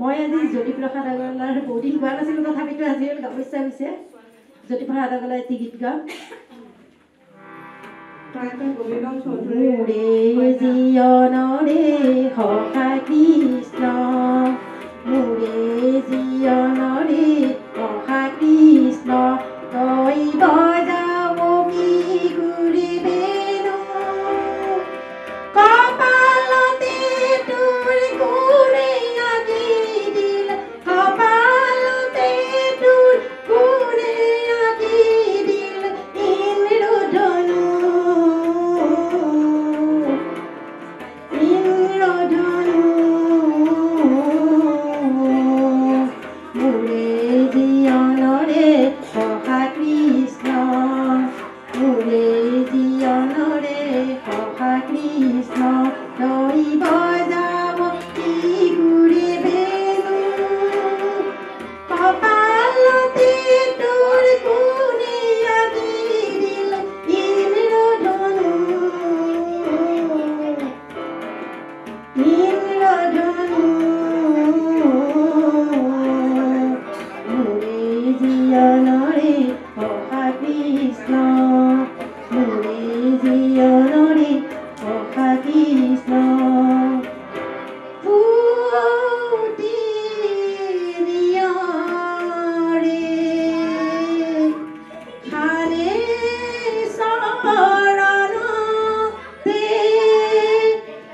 মই আজি জ্যোতিপ্ৰসাদ আগৰৱালাৰ বহুদিন গোৱা নাছিলোঁ, তথাপিতো আজি গাব ইচ্ছা হৈছে। জ্যোতিপ্ৰসাদ আগৰৱালাৰ এটি গীত গাম। মোৰে জীৱনৰে সখা কৃষ্ণ, মোৰে জীৱনৰে সখা কৃষ্ণ, তই বজাব কি গুৰি বেণু, কপালতে তোৰ কোনে আঁকি দিল, কপালতে তোৰ কোনে আঁকি দিল ইন্দ্ৰধনু, ইন্দ্ৰধনু। মোৰে জীৱনৰে সখা কৃষ্ণ, মোৰে জীৱনৰে সখা কৃষ্ণ, তই বজাব কি গুৰি বেণু, কপালতে তোৰ কোনে আঁকি দিল ইন্দ্ৰধনু, ইন্দ্ৰধনু। মোৰে জীৱনৰে সখা কৃষ্ণ, মোৰে জীৱনৰে সখা কৃষ্ণ, ফুটি নিয়ৰে খানে চৰণতে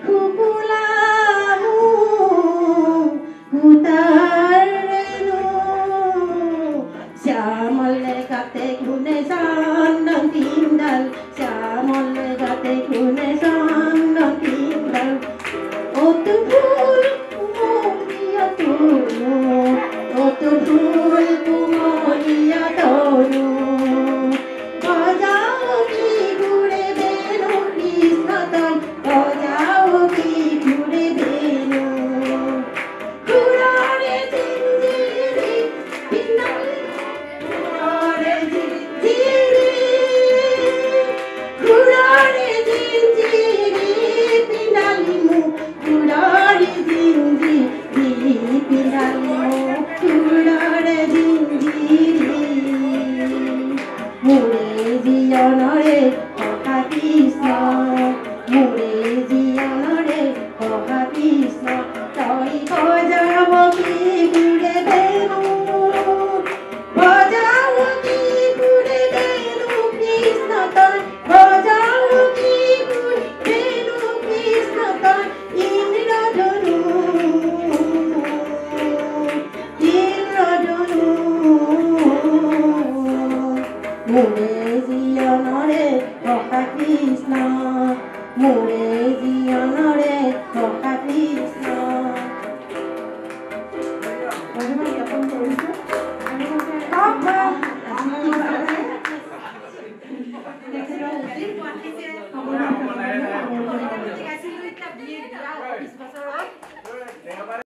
শুকুলামো কুতাৰেনো, শ্যামলে গাতে কোনে চন্দন তিনডাল, শ্যামলে গাতে কোনে চন্দন তিনডাল, অতু ফুল কুমলীয়া তনু, অতু ফুল কুমলীয়া তনু, বজাও কি ঘুরে বেণু কৃষ্ণ তই, বজাও কি ঘুরে বেণু, ঘুরারে জিঞ্জিরি পিনালি, ঘুরারে জিঞ্জিরি, ঘুরারে জিঞ্জিরি পিনালি মুখ, ঘুরারে জিঞ্জিরি পিনালি মুখ, ঘুরারে জিঞ্জিরি। মোৰে জীৱনৰে সখা কৃষ্ণ, মোৰে জীৱনৰে সখা কৃষ্ণ, তই বজাব কি ঘূৰে বেণু, বজাব কি ঘূৰে বেণু কৃষ্ণ তই, বজাব কি ঘূৰে বেণু কৃষ্ণ তই, ইন্দ্ৰধনু, ইন্দ্ৰধনু। মোৰে জীৱনৰে সখা কৃষ্ণ, মোৰে জীৱনৰে সখা কৃষ্ণ।